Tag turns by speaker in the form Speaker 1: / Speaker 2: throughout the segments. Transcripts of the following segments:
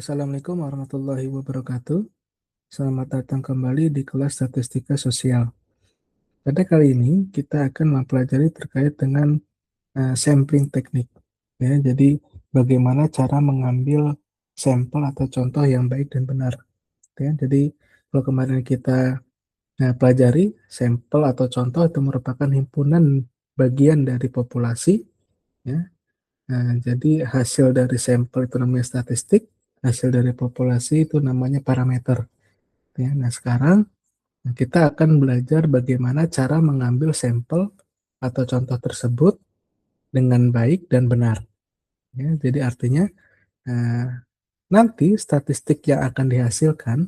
Speaker 1: Assalamualaikum warahmatullahi wabarakatuh. Selamat datang kembali di kelas Statistika Sosial. Pada kali ini kita akan mempelajari terkait dengan sampling teknik. Ya, jadi bagaimana cara mengambil sampel atau contoh yang baik dan benar. Ya, jadi kalau kemarin kita pelajari sampel atau contoh itu merupakan himpunan bagian dari populasi. Ya. Jadi hasil dari sampel itu namanya statistik, hasil dari populasi itu namanya parameter. Ya, nah sekarang kita akan belajar bagaimana cara mengambil sampel atau contoh tersebut dengan baik dan benar. Ya, jadi artinya eh, nanti statistik yang akan dihasilkan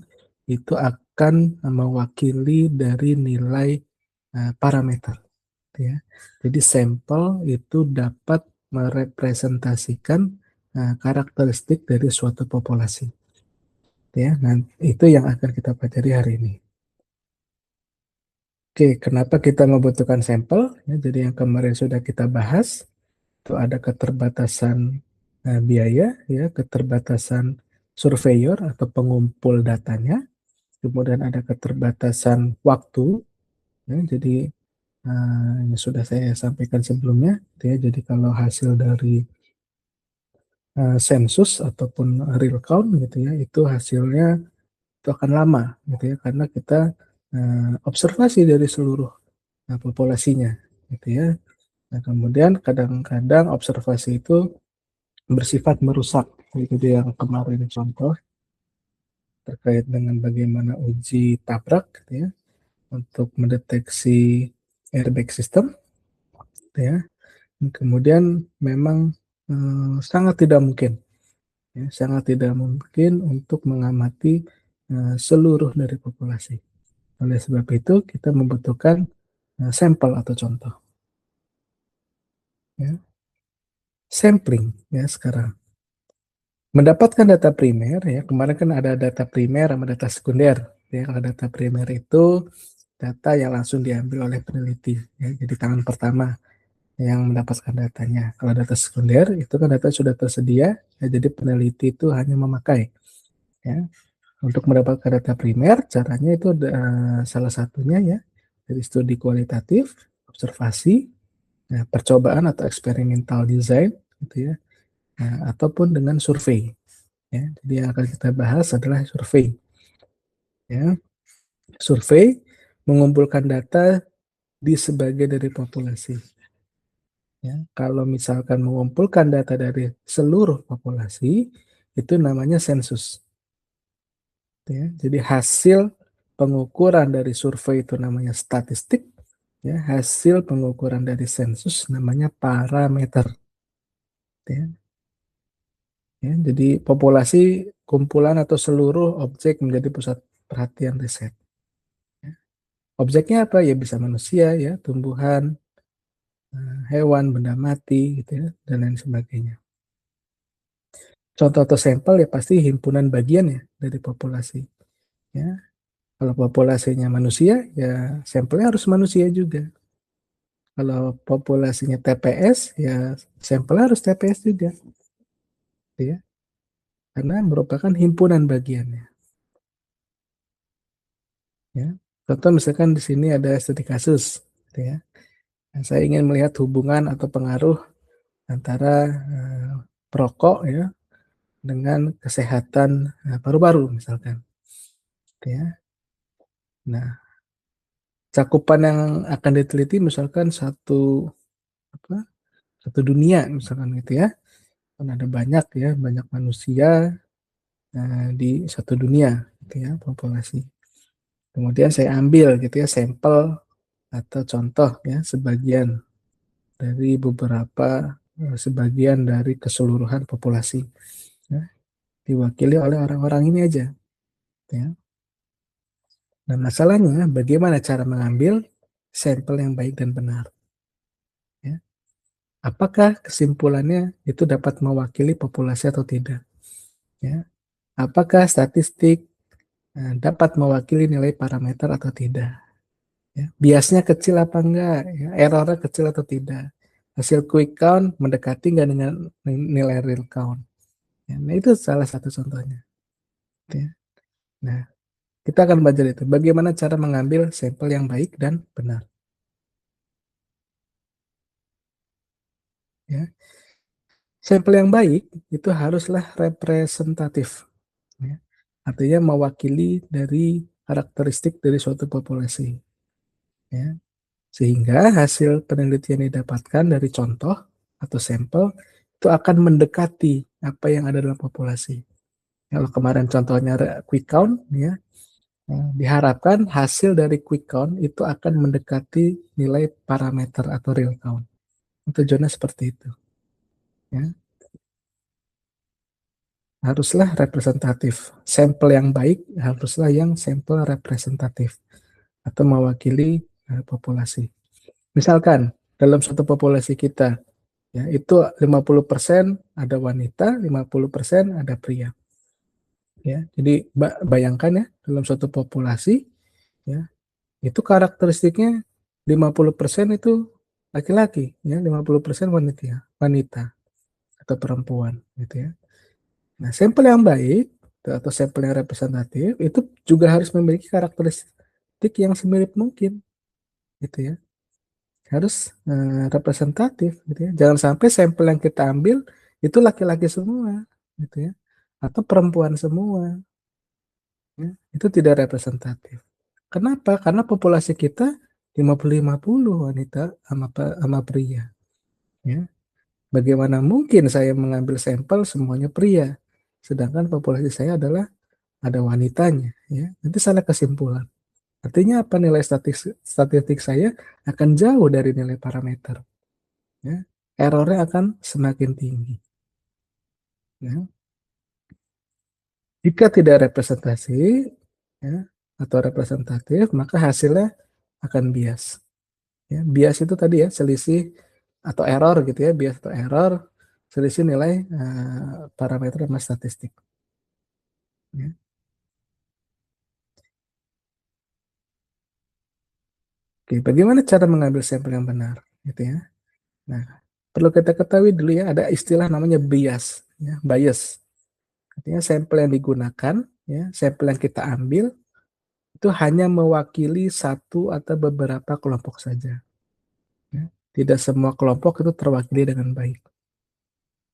Speaker 1: itu akan mewakili dari nilai parameter. Ya. Jadi sampel itu dapat merepresentasikan karakteristik dari suatu populasi. Ya, nah itu yang akan kita pelajari hari ini. Oke, kenapa kita membutuhkan sampel? Ya, jadi yang kemarin sudah kita bahas, itu ada keterbatasan biaya, ya, keterbatasan surveyor atau pengumpul datanya, kemudian ada keterbatasan waktu, ya, jadi yang sudah saya sampaikan sebelumnya, ya, jadi kalau hasil dari sensus ataupun real count, gitu ya, itu hasilnya itu akan lama, gitu ya, karena kita observasi dari seluruh populasinya, gitu ya. Nah, kemudian kadang-kadang observasi itu bersifat merusak. Itu dia yang kemarin contoh terkait dengan bagaimana uji tabrak, gitu ya, untuk mendeteksi airbag system, gitu ya. Kemudian memang sangat tidak mungkin, ya, sangat tidak mungkin untuk mengamati seluruh dari populasi. Oleh sebab itu kita membutuhkan sampel atau contoh. Ya. Sampling ya sekarang. Mendapatkan data primer, ya kemarin kan ada data primer sama data sekunder. Ya, kalau data primer itu data yang langsung diambil oleh peneliti, ya, jadi tangan pertama yang mendapatkan datanya. Kalau data sekunder itu kan data sudah tersedia, ya, jadi peneliti itu hanya memakai. Ya. Untuk mendapatkan data primer, caranya itu salah satunya ya dari studi kualitatif, observasi, ya, percobaan atau eksperimental design, gitu ya, ataupun dengan survei. Ya, jadi yang akan kita bahas adalah survei. Ya, survei mengumpulkan data di sebagian dari populasi. Ya, kalau misalkan mengumpulkan data dari seluruh populasi, itu namanya sensus. Ya, jadi hasil pengukuran dari survei itu namanya statistik. Ya, hasil pengukuran dari sensus namanya parameter. Ya, ya, jadi populasi kumpulan atau seluruh objek menjadi pusat perhatian riset. Objeknya apa? Ya bisa manusia, ya, tumbuhan, hewan, benda mati, gitu ya, dan lain sebagainya. Contoh atau sampel ya pasti himpunan bagian ya dari populasi. Ya, kalau populasinya manusia, ya sampelnya harus manusia juga. Kalau populasinya TPS, ya sampelnya harus TPS juga, ya, karena merupakan himpunan bagiannya. Ya, contoh misalkan di sini ada studi kasus, gitu ya. Nah, saya ingin melihat hubungan atau pengaruh antara perokok ya dengan kesehatan paru-paru misalkan. Ya. Nah, cakupan yang akan diteliti misalkan apa, satu dunia misalkan gitu ya. Kan ada banyak ya, banyak manusia di satu dunia gitu ya, populasi. Kemudian saya ambil gitu ya sampel atau contoh ya sebagian dari beberapa sebagian dari keseluruhan populasi ya, diwakili oleh orang-orang ini aja ya. Nah, masalahnya bagaimana cara mengambil sampel yang baik dan benar. Ya. Apakah kesimpulannya itu dapat mewakili populasi atau tidak? Ya. Apakah statistik dapat mewakili nilai parameter atau tidak? Ya. Biasnya kecil apa enggak? Ya. Errornya kecil atau tidak? Hasil quick count mendekati enggak dengan nilai real count? Ya, nah itu salah satu contohnya. Ya. Nah, kita akan belajar itu. Bagaimana cara mengambil sampel yang baik dan benar. Ya. Sampel yang baik itu haruslah representatif. Ya. Artinya mewakili dari karakteristik dari suatu populasi. Ya. Sehingga hasil penelitian yang didapatkan dari contoh atau sampel itu akan mendekati apa yang ada dalam populasi. Kalau kemarin contohnya quick count, ya, diharapkan hasil dari quick count itu akan mendekati nilai parameter atau real count. Tujuannya seperti itu. Ya. Haruslah representatif. Sampel yang baik haruslah yang sampel representatif atau mewakili populasi. Misalkan dalam satu populasi kita, ya, itu 50% ada wanita, 50% ada pria. Ya, jadi bayangkan ya dalam suatu populasi, ya, itu karakteristiknya 50% itu laki-laki, ya, 50% wanita, wanita atau perempuan, gitu ya. Nah, sampel yang baik atau sampel yang representatif itu juga harus memiliki karakteristik yang semirip mungkin, gitu ya. Harus representatif, gitu ya. Jangan sampai sampel yang kita ambil itu laki-laki semua, gitu ya, atau perempuan semua, ya. Itu tidak representatif. Kenapa? Karena populasi kita 50-50 wanita sama pria, ya. Bagaimana mungkin saya mengambil sampel semuanya pria, sedangkan populasi saya adalah ada wanitanya, ya. Nanti salah kesimpulan. Artinya apa, nilai statistik saya akan jauh dari nilai parameter, ya. Errornya akan semakin tinggi, ya. Jika tidak representasi, ya, atau representatif, maka hasilnya akan bias. Ya, bias itu tadi ya, selisih atau error gitu ya, bias atau error, selisih nilai parameter sama statistik. Ya. Oke, bagaimana cara mengambil sampel yang benar, gitu ya? Nah, perlu kita ketahui dulu ya, ada istilah namanya bias, ya, bias. Artinya sampel yang digunakan, ya, sampel yang kita ambil itu hanya mewakili satu atau beberapa kelompok saja. Ya. Tidak semua kelompok itu terwakili dengan baik.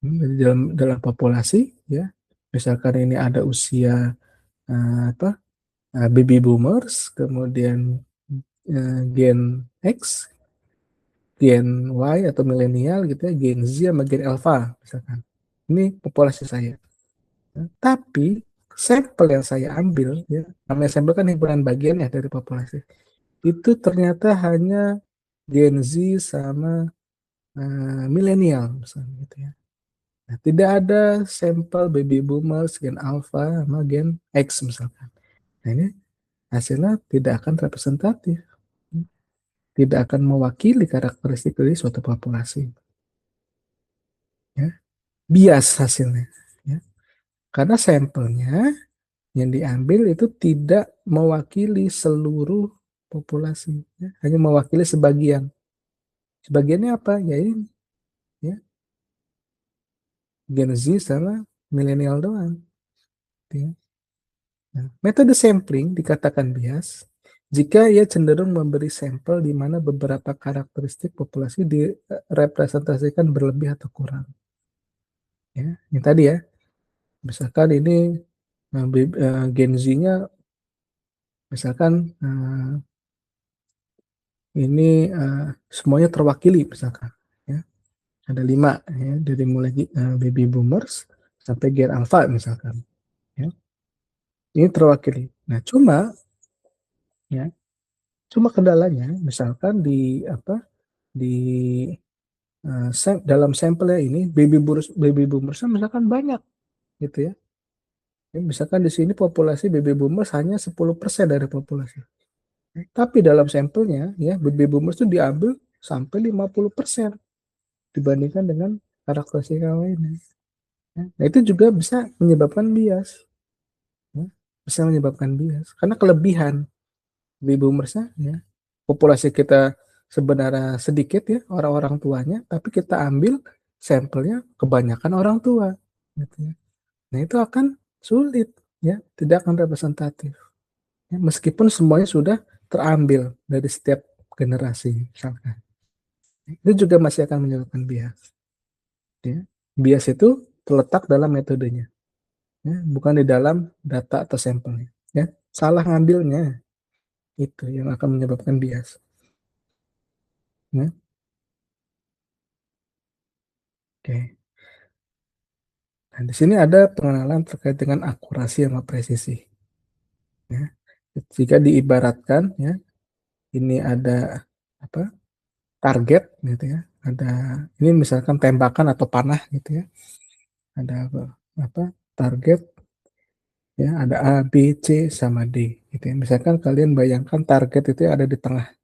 Speaker 1: Jadi dalam populasi, ya, misalkan ini ada usia baby boomers, kemudian gen X, gen Y atau milenial gitu ya, gen Z sama gen alpha misalkan. Ini populasi saya. Tapi sampel yang saya ambil, ya, namanya sampel kan himpunan bagian ya dari populasi. Itu ternyata hanya gen Z sama milenial misalnya gitu ya. Nah, tidak ada sampel baby boomers, gen alpha sama gen X misalkan. Nah, ini hasilnya tidak akan representatif, tidak akan mewakili karakteristik dari suatu populasi, ya. Bias hasilnya, ya. Karena sampelnya yang diambil itu tidak mewakili seluruh populasi, ya. Hanya mewakili sebagian. Sebagiannya apa? Ya ini, ya, Gen Z sama milenial doang, ya. Nah, metode sampling dikatakan bias jika ia cenderung memberi sampel di mana beberapa karakteristik populasi direpresentasikan berlebih atau kurang. Ya, yang tadi ya, misalkan ini Gen Z-nya, misalkan ini semuanya terwakili, misalkan, ya, ada 5, ya, dari mulai baby boomers sampai Gen Alpha misalkan, ya, ini terwakili. Nah, ya, cuma kendalanya, misalkan di apa di dalam sampelnya ini baby boomers misalkan banyak gitu ya. Ya, misalkan di sini populasi baby boomers hanya 10% dari populasi. Tapi dalam sampelnya ya baby boomers itu diambil sampai 50% dibandingkan dengan karakteristik yang lainnya. Ya. Nah, itu juga bisa menyebabkan bias. Ya. Bisa menyebabkan bias karena kelebihan baby boomersnya, ya. Populasi kita sebenarnya sedikit ya orang-orang tuanya, tapi kita ambil sampelnya kebanyakan orang tua, gitu ya. Nah, itu akan sulit, ya, tidak akan representatif. Ya, meskipun semuanya sudah terambil dari setiap generasi, misalkan. Itu juga masih akan menyebabkan bias. Ya. Bias itu terletak dalam metodenya, ya, bukan di dalam data atau sampelnya. Ya. Salah ngambilnya itu yang akan menyebabkan bias. Ya. Oke. Nah, di sini ada pengenalan terkait dengan akurasi sama presisi. Ya. Jika diibaratkan, ya, ini ada apa? Target gitu ya. Ada ini misalkan tembakan atau panah gitu ya. Ada apa? Target, ya, ada A, B, C sama D gitu ya. Misalkan kalian bayangkan target itu ada di tengah,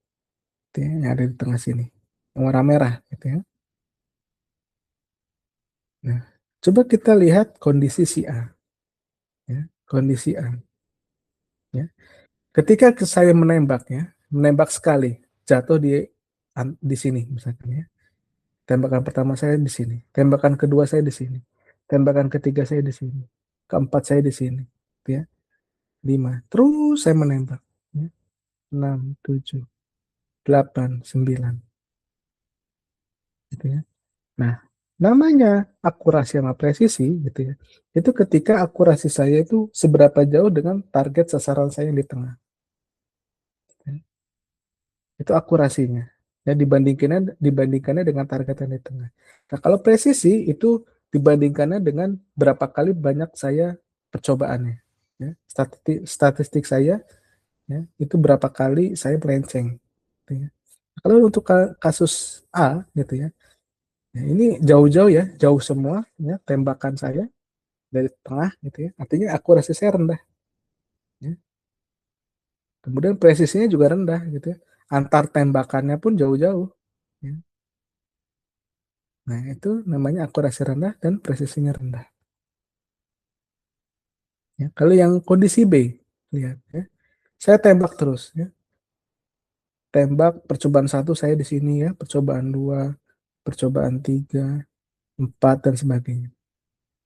Speaker 1: gitu ya, yang ada di tengah sini. Yang warna merah gitu ya. Nah, coba kita lihat kondisi si A, ya. Kondisi A, ya. Ketika saya menembaknya, menembak sekali, jatuh di sini misalkan ya. Tembakan pertama saya di sini, tembakan kedua saya di sini, tembakan ketiga saya di sini, keempat saya di sini, gitu ya. 5. Terus saya menembak. Ya. 6, 7, 8, 9. Gitu ya. Nah, namanya akurasi sama presisi gitu ya. Itu ketika akurasi saya itu seberapa jauh dengan target sasaran saya yang di tengah. Ya. Itu akurasinya. Ya, dibandingkannya dengan target yang di tengah. Nah, kalau presisi itu dibandingkannya dengan berapa kali banyak saya percobaannya. Ya, statistik saya, ya, itu berapa kali saya melenceng. Gitu ya. Kalau untuk kasus A gitu ya, ya ini jauh-jauh ya, jauh semua ya tembakan saya dari tengah gitu ya. Artinya akurasi saya rendah. Ya. Kemudian presisinya juga rendah gitu ya. Antar tembakannya pun jauh-jauh. Ya. Nah, itu namanya akurasi rendah dan presisinya rendah. Ya. Kalau yang kondisi B, lihat ya. Saya tembak terus ya. Tembak percobaan satu saya di sini ya, percobaan dua, percobaan tiga, empat dan sebagainya.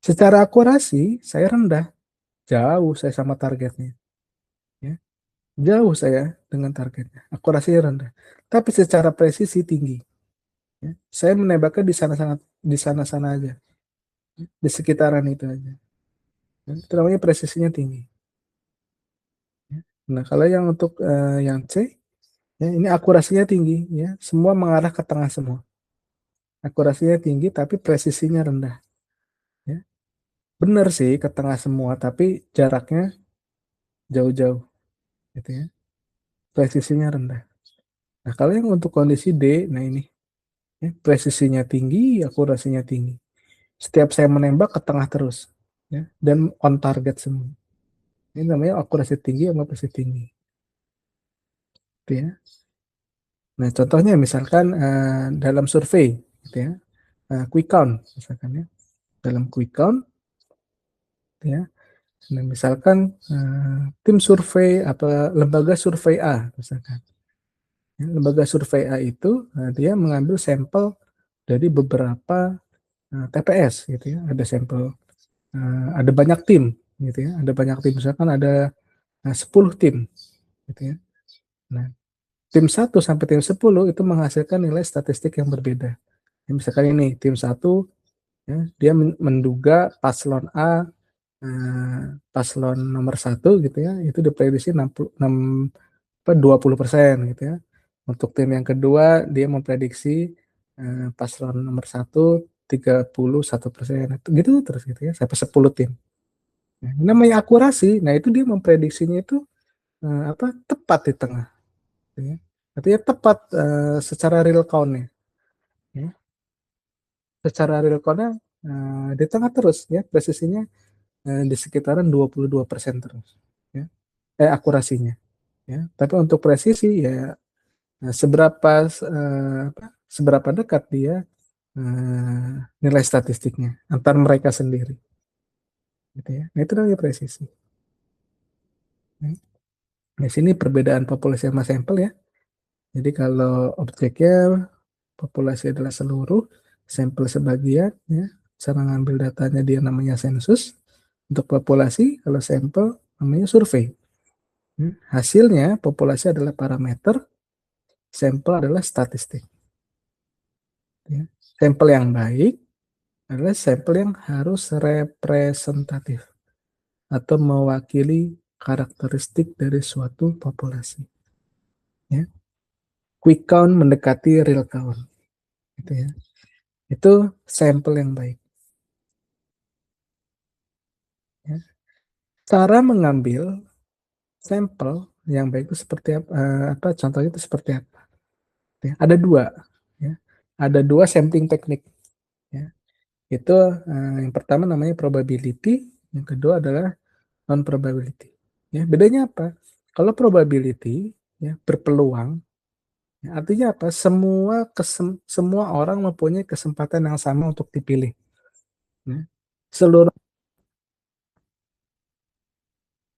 Speaker 1: Secara akurasi saya rendah, jauh saya sama targetnya. Ya. Jauh saya dengan targetnya, akurasinya rendah. Tapi secara presisi tinggi. Ya. Saya menembaknya di sana-sana aja, di sekitaran itu aja. Ya. Itu namanya presisinya tinggi. Ya. Nah, kalau yang untuk yang C, ya, ini akurasinya tinggi, ya, semua mengarah ke tengah semua. Akurasinya tinggi, tapi presisinya rendah. Ya. Benar sih ke tengah semua, tapi jaraknya jauh-jauh, gitu ya. Presisinya rendah. Nah, kalau yang untuk kondisi D, nah ini, ya, presisinya tinggi, akurasinya tinggi. Setiap saya menembak ke tengah terus, ya, dan on target semua. Ini namanya akurasi tinggi sama presisi tinggi, gitu ya. Nah, contohnya misalkan dalam survei, gitu ya, quick count, misalkan ya, dalam quick count, gitu ya. Nah, misalkan tim survei atau lembaga survei A, misalkan. Ya, lembaga survei A itu dia mengambil sampel dari beberapa TPS, gitu ya. Ada sampel, ada banyak tim, gitu ya. Ada banyak tim, misalkan ada 10 tim, gitu ya. Nah, tim 1 sampai tim 10 itu menghasilkan nilai statistik yang berbeda. Ya, misalkan ini tim 1, ya, dia menduga paslon A, paslon nomor 1 gitu ya, itu diprediksi 20% gitu ya. Untuk tim yang kedua dia memprediksi paslon nomor 1 31%, gitu terus gitu ya sampai 10 tim. Nah, ini namanya akurasi. Nah, itu dia memprediksinya itu tepat di tengah, gitu ya. Artinya tepat secara real count-nya, ya. Secara real count-nya di tengah terus ya, presisinya di sekitaran 22% terus, ya. Akurasinya, ya. Tapi untuk presisi ya, seberapa dekat dia nilai statistiknya antar mereka sendiri, gitu ya. Nah, itu namanya presisi. Ya. Di sini perbedaan populasi sama sampel ya. Jadi kalau objeknya populasi adalah seluruh, sampel sebagian, ya. Cara ngambil datanya dia namanya sensus. Untuk populasi, kalau sampel namanya survei. Hasilnya populasi adalah parameter, sampel adalah statistik. Ya. Sampel yang baik adalah sampel yang harus representatif atau mewakili karakteristik dari suatu populasi. Ya. Quick count mendekati real count. Gitu ya. Itu sampel yang baik. Ya. Cara mengambil sampel yang baik itu seperti apa? Contohnya itu seperti apa? Ya, ada dua. Ya. Ada dua sampling teknik. Ya. Itu yang pertama namanya probability, yang kedua adalah non probability. Ya, bedanya apa? Kalau probability ya berpeluang, ya, artinya apa? Semua orang mempunyai kesempatan yang sama untuk dipilih. Ya. Seluruh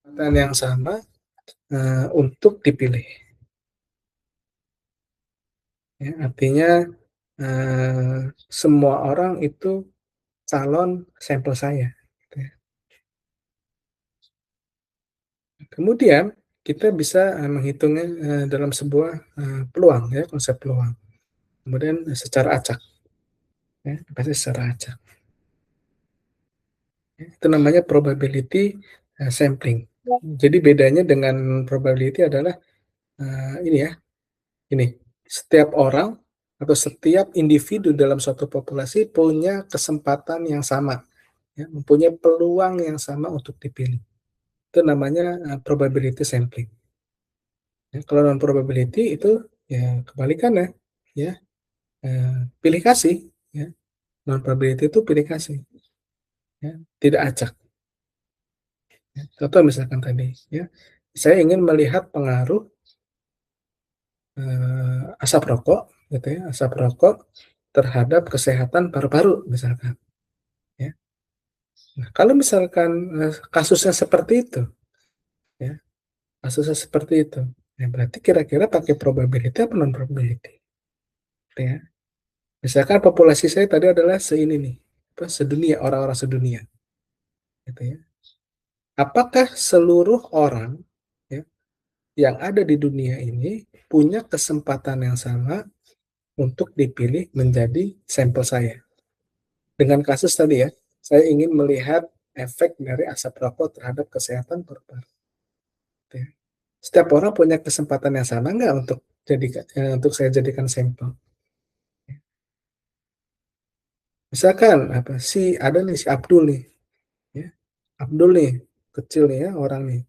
Speaker 1: kesempatan yang sama untuk dipilih. Ya, artinya semua orang itu calon sampel saya. Ya. Kemudian kita bisa menghitungnya dalam sebuah peluang, ya, konsep peluang. Kemudian secara acak, ya, pasti secara acak. Ya, itu namanya probability sampling. Jadi bedanya dengan probability adalah ini ya, ini setiap orang atau setiap individu dalam suatu populasi punya kesempatan yang sama, ya, mempunyai peluang yang sama untuk dipilih. Itu namanya probability sampling. Ya, kalau non probability itu ya kebalikannya, ya pilih kasih, ya. Non probability itu pilih kasih, ya, tidak acak. Ya. Contoh misalkan tadi, ya, saya ingin melihat pengaruh asap rokok, gitu ya, asap rokok terhadap kesehatan paru-paru misalkan, ya. Nah, kalau misalkan kasusnya seperti itu, ya, kasusnya seperti itu, ya berarti kira-kira pakai probability apa non probability, gitu ya. Misalkan populasi saya tadi adalah seini nih, apa, sedunia, orang-orang sedunia, gitu ya. Apakah seluruh orang, ya, yang ada di dunia ini punya kesempatan yang sama untuk dipilih menjadi sampel saya? Dengan kasus tadi ya, saya ingin melihat efek dari asap rokok terhadap kesehatan paru-paru. Gitu ya. Setiap orang punya kesempatan yang sama nggak untuk saya jadikan sampel? Misalkan apa si ada nih si Abdul nih, ya. Abdul nih kecil nih ya orang nih,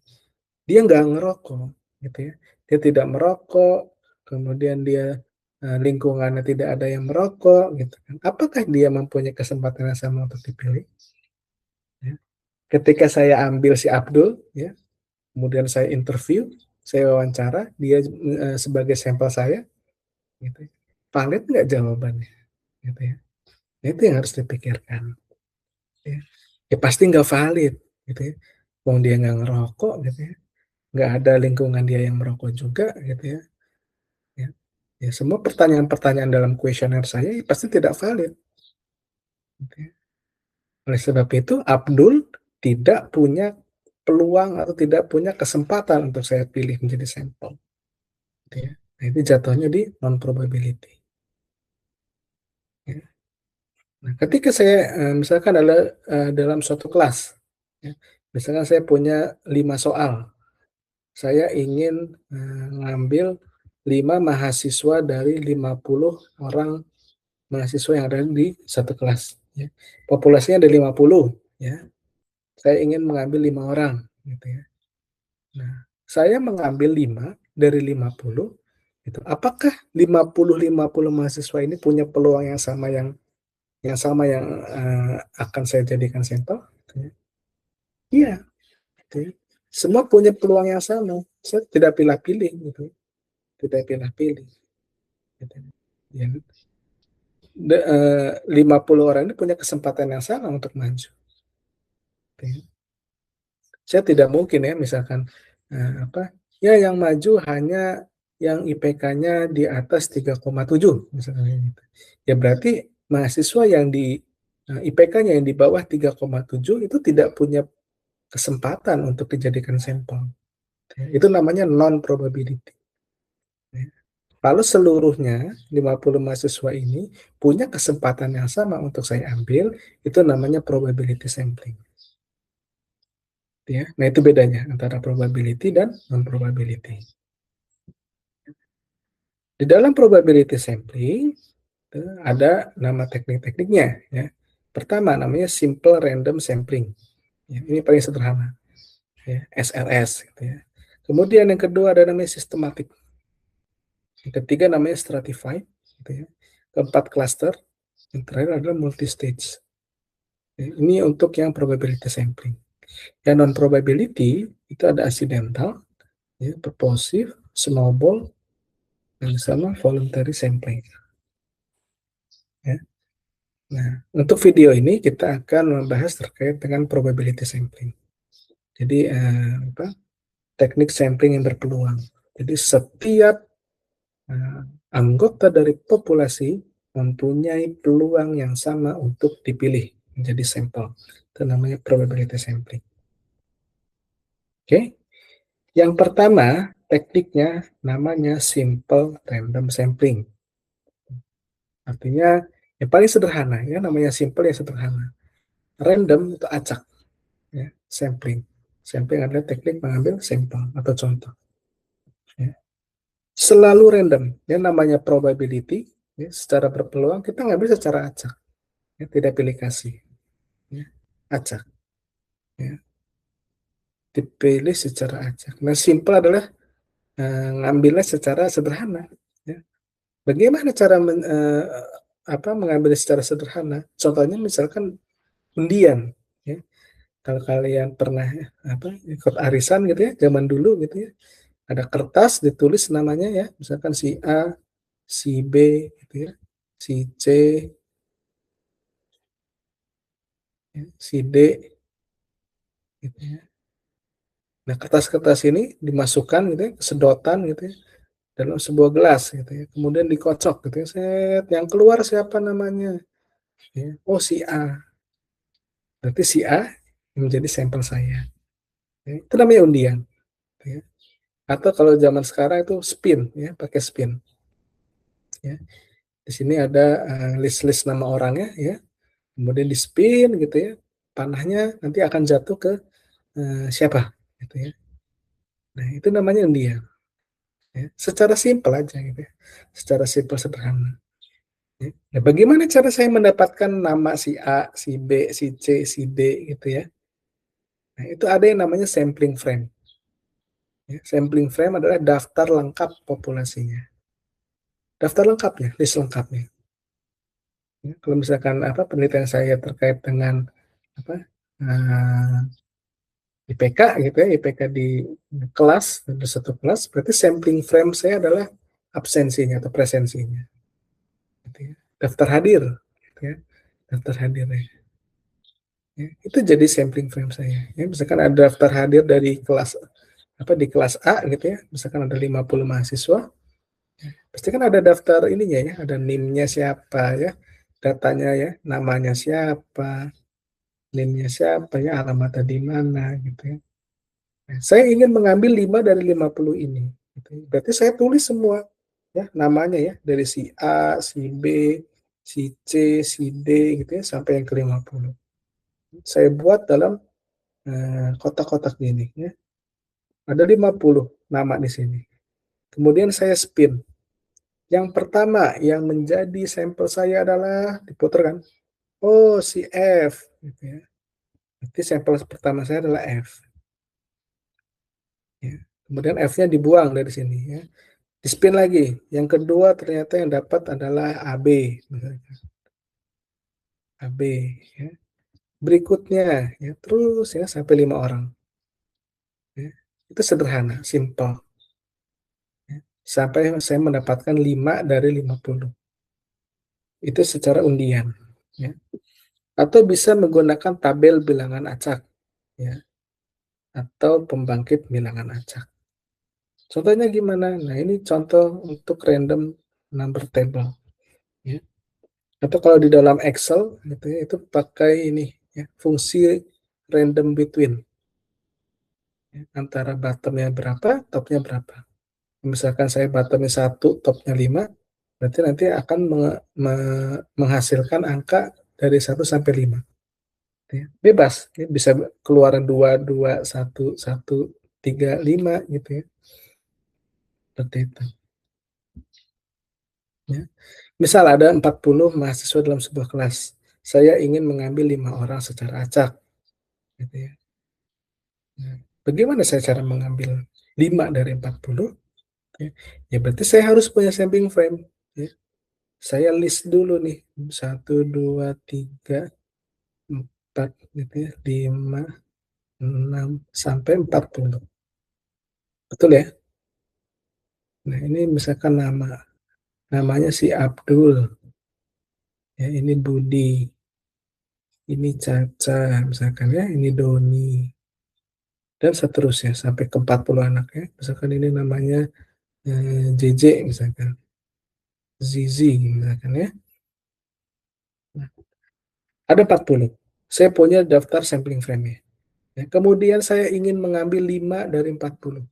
Speaker 1: dia nggak ngerokok, gitu ya. Dia tidak merokok, kemudian dia lingkungannya tidak ada yang merokok, gitu kan. Apakah dia mempunyai kesempatan yang sama untuk dipilih? Ya. Ketika saya ambil si Abdul, ya, kemudian saya interview, saya wawancara, dia sebagai sampel saya, gitu. Valid nggak jawabannya, gitu ya. Nah, itu yang harus dipikirkan. Ya, ya pasti nggak valid, gitu ya. Wong dia nggak ngerokok, gitu ya. Nggak ada lingkungan dia yang merokok juga, gitu ya. Ya, ya semua pertanyaan-pertanyaan dalam kuesioner saya ya pasti tidak valid. Gitu ya. Oleh sebab itu, Abdul tidak punya peluang atau tidak punya kesempatan untuk saya pilih menjadi sampel. Gitu ya. Nah, itu jatuhnya di non probability. Ya. Nah, ketika saya misalkan dalam suatu kelas, ya, misalkan saya punya 5 soal, saya ingin ngambil 5 mahasiswa dari 50 orang mahasiswa yang ada di satu kelas. Ya. Populasinya ada 50, ya. Saya ingin mengambil 5 orang, gitu ya. Nah, saya mengambil 5 dari 50, gitu. Apakah 50-50 mahasiswa ini punya peluang yang sama yang akan saya jadikan sampel? Gitu ya. Iya, gitu ya. Semua punya peluang yang sama. Saya tidak pilih-pilih, gitu. Tidak pilih-pilih, gitu. Ya, 50 orang ini punya kesempatan yang sama untuk maju. Gitu ya. Saya tidak mungkin ya misalkan, apa, ya yang maju hanya yang IPK-nya di atas 3,7 misalkan kayak gitu. Ya berarti mahasiswa yang IPK-nya yang di bawah 3,7 itu tidak punya kesempatan untuk dijadikan sampel, ya. Itu namanya non-probability, ya. Lalu seluruhnya 50 mahasiswa ini punya kesempatan yang sama untuk saya ambil, itu namanya probability sampling, ya. Nah, itu bedanya antara probability dan non-probability. Di dalam probability sampling, ada nama teknik-tekniknya, ya. Pertama namanya simple random sampling, ya, ini paling sederhana, ya, SRS gitu ya. Kemudian yang kedua ada namanya systematic, yang ketiga namanya stratified gitu ya. Keempat cluster, yang terakhir adalah multi stage. Ya, ini untuk yang probability sampling. Yang non probability itu ada accidental, ya, purposive, snowball, dan sama voluntary sampling, ya. Nah, untuk video ini kita akan membahas terkait dengan probability sampling. Jadi teknik sampling yang berpeluang. Jadi setiap anggota dari populasi mempunyai peluang yang sama untuk dipilih menjadi sampel. Itu namanya probability sampling. Oke. Yang pertama, tekniknya namanya simple random sampling. Artinya yang paling sederhana, ya, namanya simple ya sederhana. Random itu acak, ya, sampling. Sampling adalah teknik mengambil sampel atau contoh, ya. Selalu random, ya, namanya probability, ya, secara berpeluang kita ngambil secara acak, ya, tidak pilih kasih, ya, acak, ya, dipilih secara acak. Nah, simple adalah ngambilnya secara sederhana, ya. Bagaimana cara mengambil secara sederhana? Contohnya misalkan undian, ya. Kalau kalian pernah ikut arisan gitu ya, zaman dulu gitu ya, ada kertas ditulis namanya ya, misalkan si A, si B gitu ya, si C, ya, si D gitu ya. Nah, kertas-kertas ini dimasukkan gitu ya, sedotan gitu ya, dalam sebuah gelas gitu ya. Kemudian dikocok gitu ya, set, yang keluar siapa namanya? Ya, oh si A. Berarti si A menjadi sampel saya. Ya, itu namanya undian, gitu ya. Atau kalau zaman sekarang itu spin ya, pakai spin. Ya. Di sini ada list-list nama orangnya ya, kemudian di spin gitu ya, panahnya nanti akan jatuh ke siapa gitu ya. Nah, itu namanya undian, ya. Secara simpel aja gitu ya. Secara simpel sederhana. Ya. Nah, bagaimana cara saya mendapatkan nama si A, si B, si C, si D gitu ya. Nah, itu ada yang namanya sampling frame. Ya, sampling frame adalah daftar lengkap populasinya. Daftar lengkapnya, list lengkapnya. Ya, kalau misalkan penelitian saya terkait dengan apa IPK gitu ya, IPK di kelas, di satu kelas, berarti sampling frame saya adalah absensinya atau presensinya, gitu ya. Daftar hadir, gitu ya. Daftar hadir ya. Ya, itu jadi sampling frame saya. Ya, misalkan ada daftar hadir dari kelas di kelas A gitu ya, misalkan ada 50 mahasiswa, pasti kan ada daftar ininya ya, ada NIM-nya siapa ya, datanya ya, namanya siapa, NIM-nya siapa ya, alamatnya di mana gitu ya. Nah, saya ingin mengambil 5 dari 50 ini. Gitu. Berarti saya tulis semua ya namanya ya dari si A, si B, si C, si D gitu ya sampai yang ke-50. Saya buat dalam kotak-kotak gini ya. Ada 50 nama di sini. Kemudian saya spin. Yang pertama yang menjadi sampel saya adalah diputar kan. Oh, si F gitu ya. Berarti sampel pertama saya adalah F. Ya. Kemudian F-nya dibuang dari sini ya. Di-spin lagi, yang kedua ternyata yang dapat adalah AB, misalnya. AB ya. Berikutnya ya terus ya sampai 5 orang. Ya. Itu sederhana, simpel. Ya. Sampai saya mendapatkan 5 dari 50. Itu secara undian. Ya. Atau bisa menggunakan tabel bilangan acak. Ya. Atau pembangkit bilangan acak. Contohnya gimana? Nah, ini contoh untuk random number table. Ya. Atau kalau di dalam Excel gitu ya, itu pakai ini ya, fungsi random between. antara bottom-nya berapa, top-nya berapa. Misalkan saya bottom-nya 1, top-nya 5, berarti nanti akan menghasilkan angka dari 1 sampai 5, ya. Bebas, ya bisa keluaran 2, 2, 1, 1, 3, 5 gitu ya, seperti itu, ya. Misal ada 40 mahasiswa dalam sebuah kelas, saya ingin mengambil 5 orang secara acak, gitu ya. Nah, bagaimana saya cara mengambil 5 dari 40? Ya, ya berarti saya harus punya sampling frame, ya. Saya list dulu nih, 1, 2, 3, 4 gitu ya, 5, 6, sampai 40. Betul ya? Nah, ini misalkan namanya si Abdul, ya ini Budi, ini Caca misalkan ya, ini Doni, dan seterusnya sampai ke 40 anak ya. Misalkan ini namanya, JJ misalkan, Zizi misalkan ya. Nah, ada 40. Saya punya daftar sampling frame-nya. Ya, kemudian saya ingin mengambil 5 dari 40.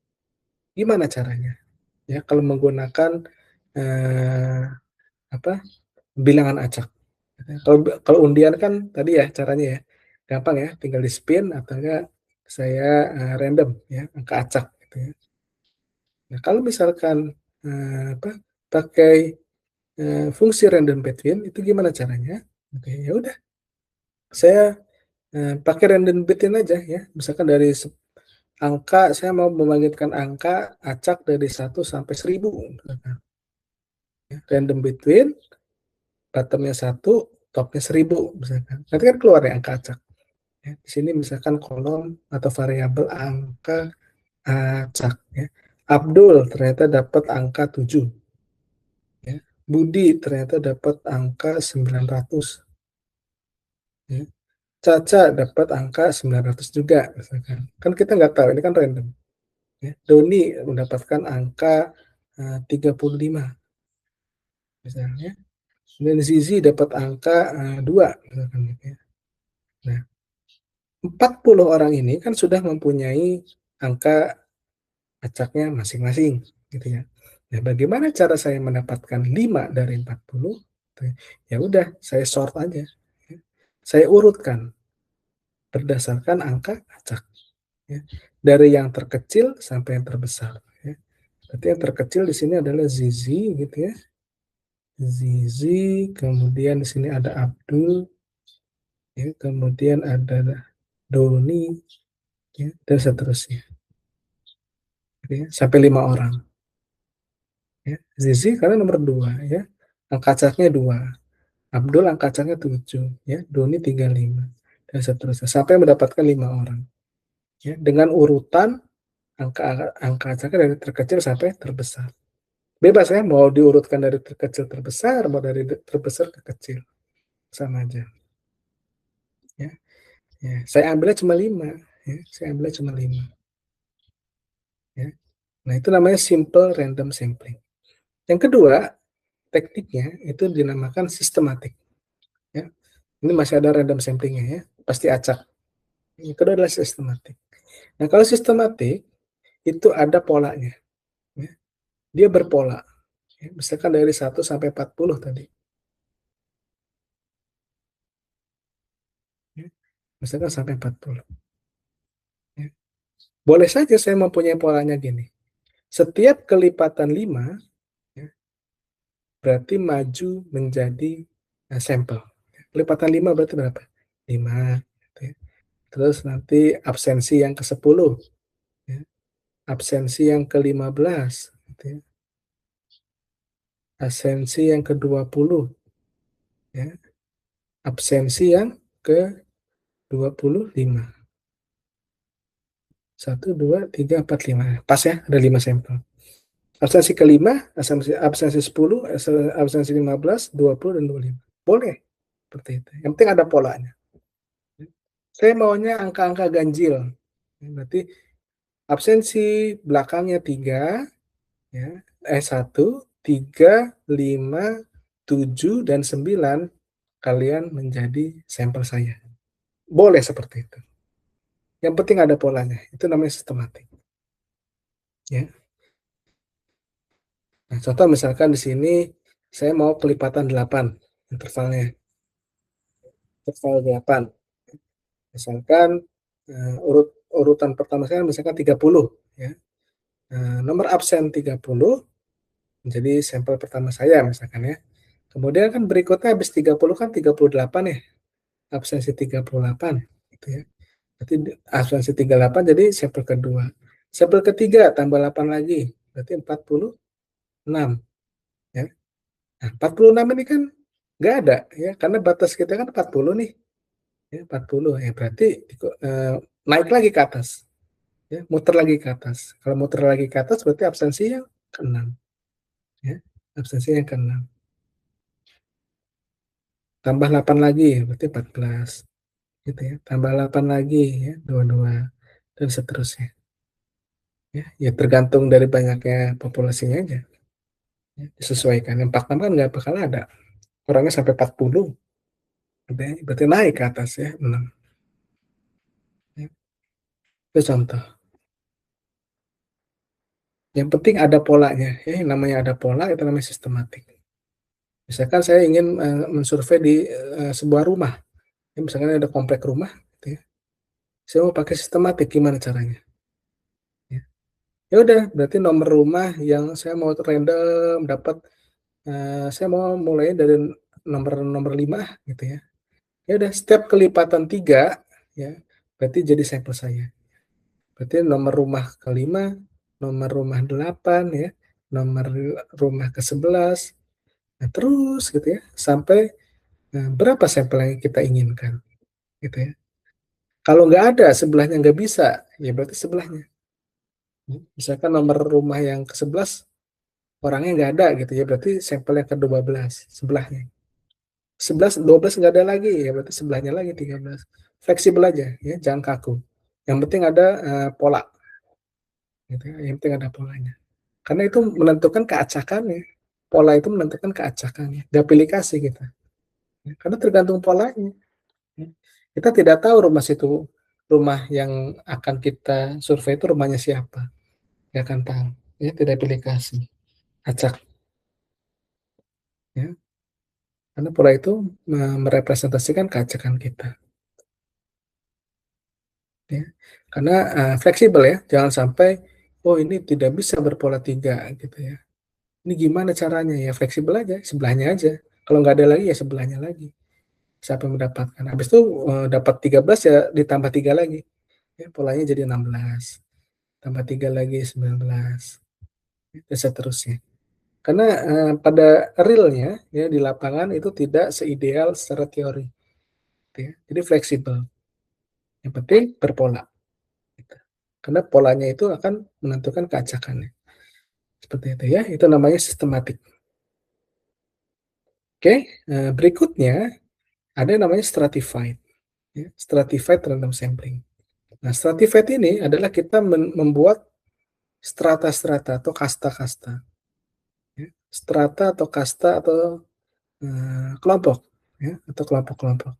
Speaker 1: Gimana caranya? Ya, kalau menggunakan, eee, apa, bilangan acak. Kalau undian kan tadi ya caranya ya, gampang ya, tinggal di-spin atau enggak saya, random ya, angka acak gitu ya. Nah, kalau misalkan, pakai, fungsi random between itu gimana caranya? Oke, ya udah saya, pakai random between aja ya, misalkan dari angka saya mau membangkitkan angka acak dari 1 sampai 1000 misalkan ya, random between bottom-nya 1, top-nya 1000 misalkan. Nanti kan keluar ya angka acak. Ya, di sini misalkan kolom atau variabel angka acak ya. Abdul ternyata dapat angka 7 ya. Budi ternyata dapat angka 900 ya. Caca dapat angka 900 juga misalkan. Kan kita nggak tahu, ini kan random ya. Doni mendapatkan angka 35 misalnya. Dan Zizi dapat angka 2 misalkan gitu ya. Nah, 40 orang ini kan sudah mempunyai angka acaknya masing-masing gitu ya. Nah, bagaimana cara saya mendapatkan 5 dari 40? Ya udah saya sort aja ya. Saya urutkan berdasarkan angka acak ya. Dari yang terkecil sampai yang terbesar ya. Berarti yang terkecil di sini adalah Zizi gitu ya. Zizi, kemudian di sini ada Abdul ya, kemudian ada Doni ya, dan seterusnya gitu ya, sampai 5 orang. Ya. Zizi karena nomor 2 ya, angka acaknya 2, Abdul angka acaknya 7 ya, Doni 35 dan seterusnya sampai mendapatkan 5 orang ya, dengan urutan angka angka acaknya dari terkecil sampai terbesar. Bebas ya mau diurutkan dari terkecil terbesar, mau dari terbesar ke kecil, sama aja ya. Ya, saya ambilnya cuma 5 ya, saya ambilnya cuma 5 ya. Nah, itu namanya simple random sampling. Yang kedua, tekniknya itu dinamakan sistematik ya. Ini masih ada random sampling-nya ya, pasti acak. Yang kedua adalah sistematik. Nah, kalau sistematik itu ada polanya ya. Dia berpola ya, misalkan dari 1 sampai 40 tadi ya, misalkan sampai 40 ya. Boleh saja saya mempunyai polanya gini, setiap kelipatan 5 ya, berarti maju menjadi, sampel. Kelipatan 5 berarti berapa? 5 gitu ya. Terus nanti absensi yang ke-10 ya, absensi yang ke-15 gitu ya, absensi yang ke-20 ya, absensi yang ke-25. 1, 2, 3, 4, 5. Pas ya, ada 5 sampel. Absensi kelima, absensi 10, absensi 15, 20, dan 25. Boleh, seperti itu. Yang penting ada polanya. Saya maunya angka-angka ganjil. Berarti absensi belakangnya 3, ya, 1, 3, 5, 7, dan 9 kalian menjadi sampel saya. Boleh seperti itu. Yang penting ada polanya, itu namanya sistematik, ya. Nah, contoh misalkan di sini saya mau kelipatan 8 intervalnya, interval 8. Misalkan urutan pertama saya misalkan 30, ya. Nomor absen 30 menjadi sampel pertama saya misalkan ya. Kemudian kan berikutnya habis 30 kan 38 ya, absensi 38 gitu ya. Berarti absensi 38 jadi sampel kedua. Sampel ketiga tambah 8 lagi, berarti 46 ya. Nah, 46 ini kan nggak ada ya, karena batas kita kan 40 nih, ya 40 ya berarti naik lagi ke atas, ya muter lagi ke atas. Kalau muter lagi ke atas berarti absensi yang ke-6 ya, absensi yang ke-6. Tambah 8 lagi berarti 14 gitu ya, tambah 8 lagi ya 22 dan seterusnya. Ya tergantung dari banyaknya populasinya aja, ya disesuaikan. Yang 46 kan nggak bakal ada, orangnya sampai 40, berarti naik ke atas ya 6 ya. Itu contoh. Yang penting ada polanya, ya yang namanya ada pola itu namanya sistematik. Misalkan saya ingin, mensurvei di, sebuah rumah, ya misalkan ada komplek rumah gitu ya, saya mau pakai sistematik gimana caranya? Ya. Ya udah berarti nomor rumah yang saya mau random dapat, saya mau mulai dari nomor nomor 5 gitu ya. Ya udah setiap kelipatan 3 ya, berarti jadi sampel saya. Berarti nomor rumah ke-5, nomor rumah 8 ya, nomor rumah ke-11, nah terus gitu ya, sampai, berapa sampel yang kita inginkan, gitu ya. Kalau nggak ada, sebelahnya nggak bisa, ya berarti sebelahnya. Misalkan nomor rumah yang ke-11 orangnya nggak ada gitu ya, berarti sampel yang ke-12, sebelahnya. 11, 12 nggak ada lagi, ya berarti sebelahnya lagi 13. Fleksibel aja ya, jangan kaku. Yang penting ada, pola gitu ya, yang penting ada polanya. Karena itu menentukan keacakannya, pola itu menentukan keacakannya, nggak pilih kasih kita, ya, karena tergantung polanya, ya. Kita tidak tahu rumah yang akan kita survei itu rumahnya siapa, nggak akan tahu, ya tidak pilih kasih, acak, ya. Karena pola itu merepresentasikan keacakan kita, ya. Karena, fleksibel ya, jangan sampai, "Oh ini tidak bisa berpola 3," gitu ya. "Ini gimana caranya?" Ya fleksibel aja, sebelahnya aja, kalau nggak ada lagi ya sebelahnya lagi. Siapa yang mendapatkan, habis itu, dapat 13 ya ditambah 3 lagi, ya polanya jadi 16, tambah 3 lagi 19, dan seterusnya. Karena, pada realnya ya di lapangan itu tidak seideal secara teori, gitu ya. Jadi fleksibel, yang penting berpola, gitu. Karena polanya itu akan menentukan keacakannya, seperti itu ya, itu namanya sistematik. Oke, berikutnya ada yang namanya stratified, ya, stratified random sampling. Nah, stratified ini adalah kita membuat strata-strata atau kasta-kasta, ya. Strata atau kasta atau, kelompok, ya, atau kelompok-kelompok,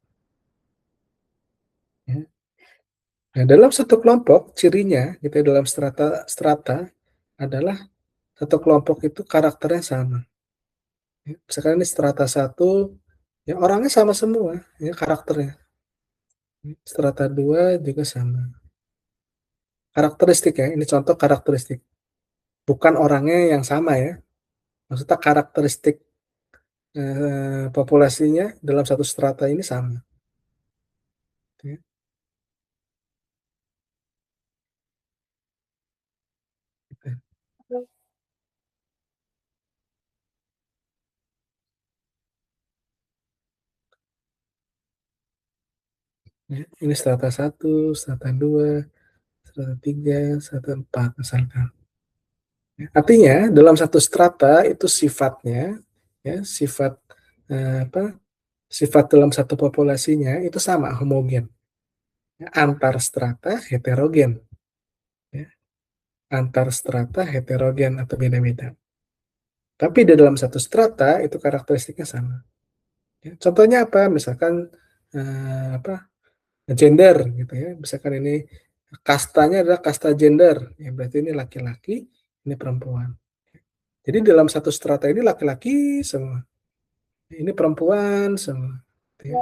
Speaker 1: ya. Nah, dalam satu kelompok cirinya gitu ya, dalam strata-strata adalah satu kelompok itu karakternya sama, ya. Misalkan ini strata satu, ya orangnya sama semua, ya karakternya, ya. Strata 2 juga sama. Karakteristik ya, ini contoh karakteristik, bukan orangnya yang sama ya, maksudnya karakteristik, populasinya dalam satu strata ini sama, gitu ya. Gitu. Ya, ini strata satu, strata 2, strata 3, strata 4 misalkan. Ya, artinya dalam satu strata itu sifatnya, ya sifat, apa, sifat dalam satu populasinya itu sama, homogen. Ya, antar strata heterogen, ya, antar strata heterogen atau beda-beda. Tapi di dalam satu strata itu karakteristiknya sama. Ya, contohnya apa? Misalkan, apa, gender gitu ya, misalkan ini Kastanya adalah kasta gender, ya berarti ini laki-laki, ini perempuan. Jadi dalam satu strata ini laki-laki semua, ini perempuan semua, gitu ya.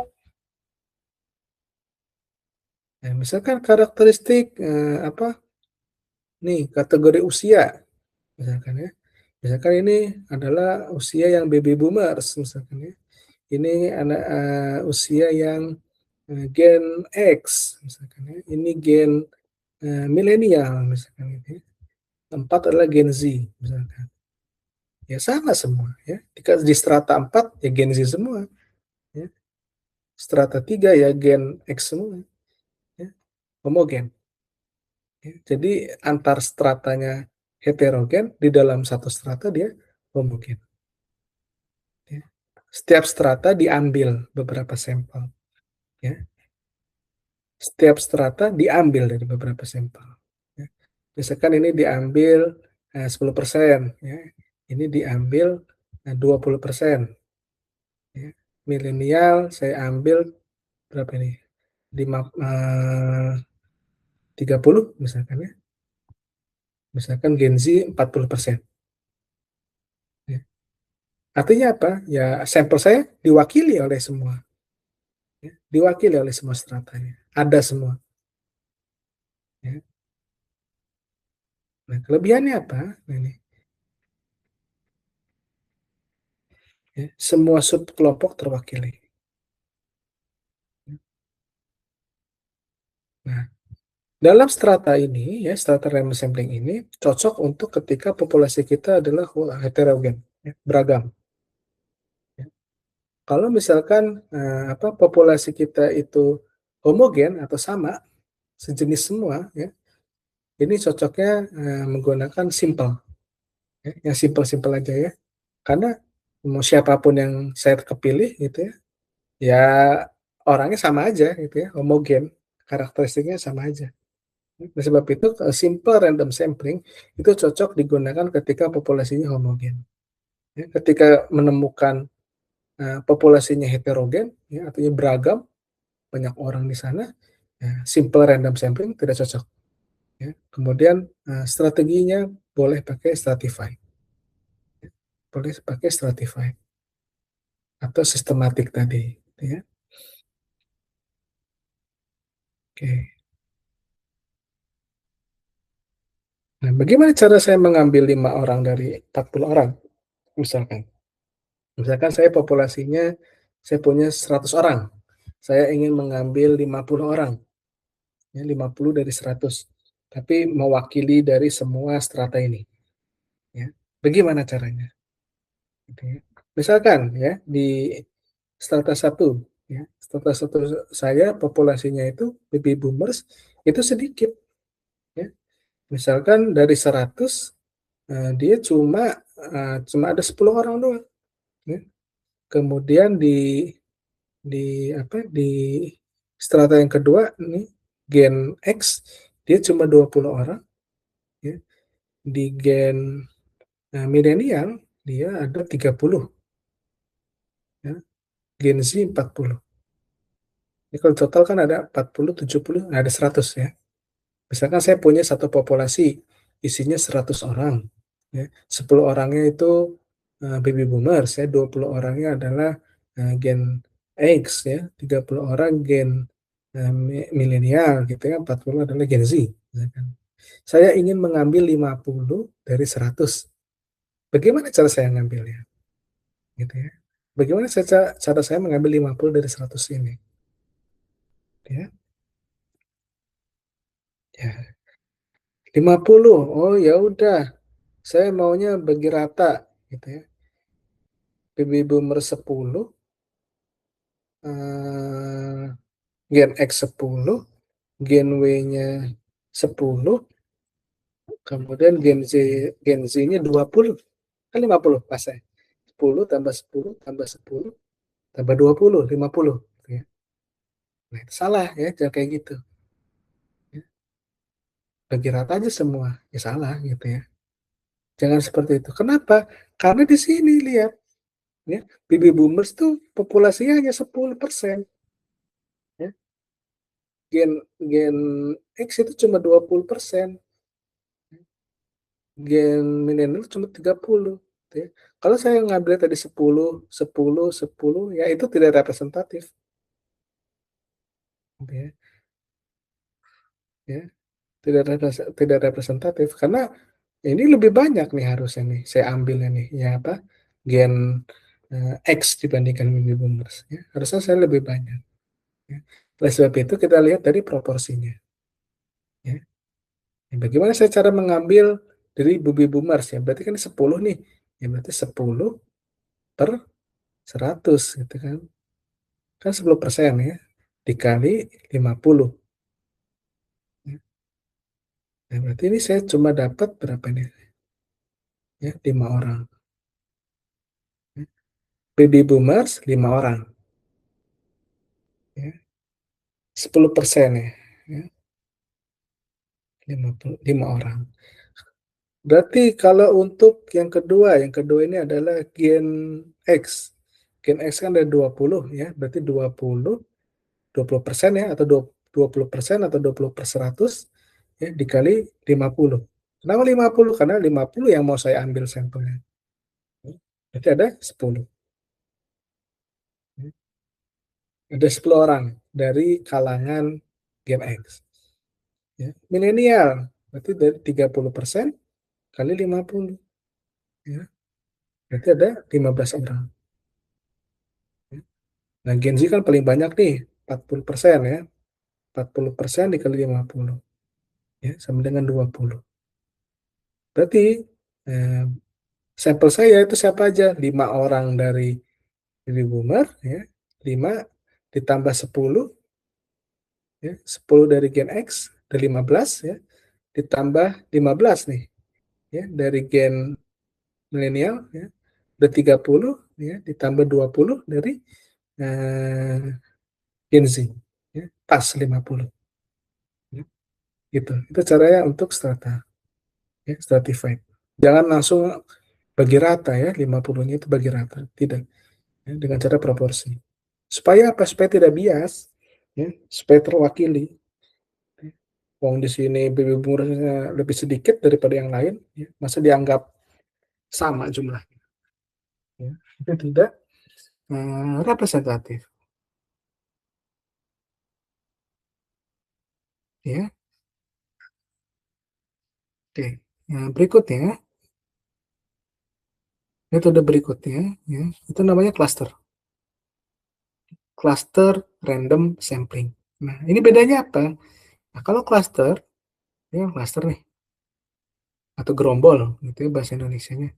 Speaker 1: Nah, misalkan karakteristik, nih kategori usia, misalkan ya. Misalkan ini adalah usia yang baby boomers misalkan ya. Ini anak, usia yang, Gen X misalkan ya, ini gen, milenial misalkan gitu ya. 4 adalah Gen Z misalkan. Ya sama semua ya, di strata 4 ya Gen Z semua ya, strata 3 ya Gen X semua ya, homogen ya. Jadi antar stratanya heterogen, di dalam satu strata dia homogen ya. Setiap strata diambil beberapa sampel ya, setiap strata diambil dari beberapa sampel ya. Misalkan ini diambil, 10% ya, ini diambil, 20% ya. Milenial saya ambil berapa ini, 30 misalkan ya, misalkan Gen Z 40% ya. Artinya apa? Ya sampel saya diwakili oleh semua ya, diwakili oleh semua stratanya, ada semua ya. Nah, kelebihannya apa? Nah, ini ya, semua subkelompok terwakili. Nah, dalam strata ini ya, strata random sampling ini cocok untuk ketika populasi kita adalah heterogen, ya, beragam. Ya. Kalau misalkan populasi kita itu homogen atau sama, sejenis semua, ya, ini cocoknya menggunakan simple, ya, yang simple-simple aja ya. Karena mau siapapun yang saya kepilih gitu ya, ya orangnya sama aja gitu ya, homogen, karakteristiknya sama aja. Oleh sebab itu, simple random sampling itu cocok digunakan ketika populasinya homogen. Ya, ketika menemukan populasinya heterogen, ya, artinya beragam, banyak orang di sana, ya, simple random sampling tidak cocok. Ya. Kemudian strateginya boleh pakai stratify, boleh pakai stratify atau sistematik tadi. Ya. Oke. Nah, bagaimana cara saya mengambil 5 orang dari 40 orang, misalkan? Misalkan saya populasinya, saya punya 100 orang, saya ingin mengambil 50 orang, ya 50 dari 100, tapi mewakili dari semua strata ini, ya. Bagaimana caranya? Gitu ya. Misalkan ya, di strata 1, ya, strata 1 saya populasinya itu baby boomers itu sedikit, ya. Misalkan dari 100, dia cuma ada 10 orang doang, ya. Kemudian di strata yang kedua ini Gen X dia cuma 20 orang ya, di Gen, milenial dia ada 30 ya, Gen Z 40. Jadi kalau total kan ada 40, 70, nah ada 100 ya. Misalkan saya punya satu populasi isinya 100 orang ya, 10 orangnya itu, baby boomers ya, 20 orangnya adalah, Gen X ya, 30 orang Gen, milenial gitu ya, 40 adalah Gen Z misalkan. Saya ingin mengambil 50 dari 100. Bagaimana cara saya ngambilnya? Gitu ya. Bagaimana cara saya mengambil 50 dari 100 ini? Ya, ya 50, oh ya udah, saya maunya bagi rata gitu ya. Baby boomer 10, Gen X 10, Gen W-nya 10, kemudian Gen Z-nya 20, kan 50 pas saya. 10 tambah 10 tambah 10 tambah 20, 50 gitu ya. Nah, itu salah ya, jangan kayak gitu. Ya. Bagi rata aja semua, ya salah gitu ya. Jangan seperti itu. Kenapa? Karena di sini lihat ya, baby boomers tuh populasinya hanya 10%. Ya. gen gen X itu cuma 20%, gen milenial cuma 30, gitu ya. Kalau saya ngambil tadi 10, 10, 10, ya itu tidak representatif, gitu ya, tidak representatif karena ini lebih banyak nih harusnya nih saya ambilnya nih, ya apa, gen, X dibandingkan baby boomers ya, harusnya saya lebih banyak ya. Oleh sebab itu kita lihat dari proporsinya ya. Bagaimana saya cara mengambil dari baby boomers ya, berarti kan 10 nih, ya berarti 10 per 100 gitu kan. Kan 10% ya, dikali 50 ya. Nah, berarti ini saya cuma dapat berapa nih? Ya, 5 orang. Ya. Baby boomers 5 orang ya. 10% ya. Ya, 55 orang. Berarti kalau untuk yang kedua ini adalah gen X. Gen X kan ada 20 ya, berarti 20% ya, atau 20% atau 20 per 100 ya, dikali 50. Kenapa 50? Karena 50 yang mau saya ambil sampelnya. Berarti ada 10. Ada 10 orang dari kalangan Gen X. Ya. Milenial, berarti dari 30% kali 50. Ya. Berarti ada 15 orang. Ya. Nah, Gen Z kan paling banyak nih, 40% ya. 40% dikali 50. Ya, sama dengan 20. Berarti eh, sampel saya itu siapa aja? 5 orang dari baby boomer, ya. 5 ditambah 10, ya. 10 dari Gen X, dari 15, ya. Ditambah 15 nih, ya, dari Gen milenial, ya. Udah 30, ya. Ditambah 20 dari eh, Gen Z, ya. Pas 50. Ya. Gitu. Itu caranya untuk strata, ya, stratified. Jangan langsung bagi rata ya, 50-nya itu bagi rata. Tidak. Ya, dengan cara proporsi. Supaya apa? Supaya tidak bias, ya, supaya terwakili. Ya. Wong di sini baby boomersnya lebih sedikit daripada yang lain, ya, masa dianggap sama jumlahnya? Ya. Itu tidak representatif. Ya, oke. Nah, berikutnya, metode berikutnya, ya, itu namanya cluster. Cluster random sampling. Nah, ini bedanya apa? Nah, kalau cluster, ya cluster nih, atau gerombol, gitu ya bahasa Indonesianya.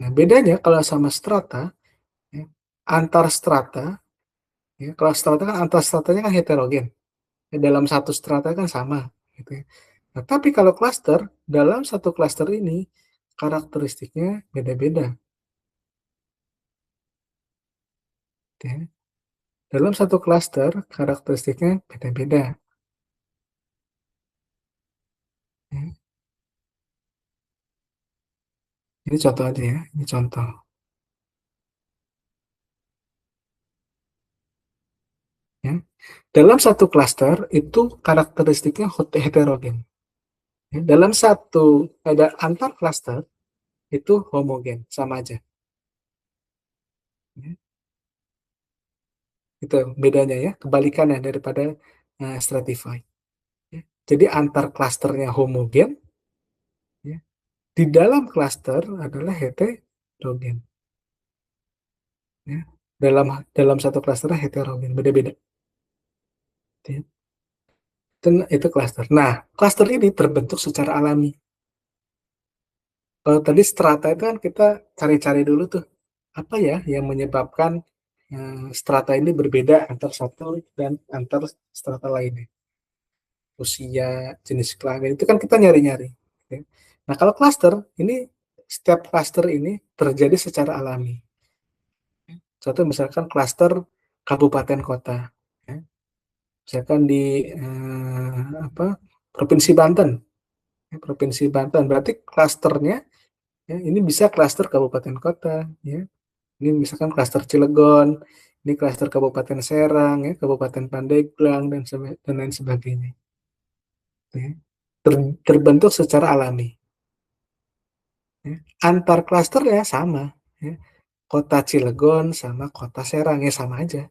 Speaker 1: Nah, bedanya kalau sama strata, ya, antar strata, ya, kalau strata kan antar stratanya kan heterogen. Ya, dalam satu strata kan sama, gitu ya. Nah, tapi kalau cluster, dalam satu cluster ini karakteristiknya beda-beda, gitu ya. Dalam satu cluster karakteristiknya beda-beda. Ya. Ini contoh aja ya, ini contoh. Ya. Dalam satu cluster itu karakteristiknya heterogen. Ya. Dalam satu ada antar cluster itu homogen, sama aja. Ya. Itu bedanya ya, kebalikannya daripada stratify. Ya. Jadi antar klasternya homogen, ya. Di dalam klaster adalah heterogen. Ya. Dalam dalam satu klaster heterogen, beda-beda. Ya. Itu klaster. Nah, klaster ini terbentuk secara alami. Kalau tadi strata itu kan kita cari-cari dulu tuh, apa ya yang menyebabkan strata ini berbeda antar satu dan antar strata lainnya. Usia, jenis kelamin, itu kan kita nyari-nyari. Ya. Nah, kalau klaster, ini setiap klaster ini terjadi secara alami. Satu misalkan klaster kabupaten kota. Ya. Misalkan di apa, Provinsi Banten. Ya, Provinsi Banten, berarti klasternya, ya, ini bisa klaster kabupaten kota. Ya. Ini misalkan klaster Cilegon, Ini klaster Kabupaten Serang, ya, Kabupaten Pandeglang, dan lain sebagainya. Ya. Terbentuk secara alami. Ya. Antar klaster ya sama. Ya. Kota Cilegon sama Kota Serang ya sama aja,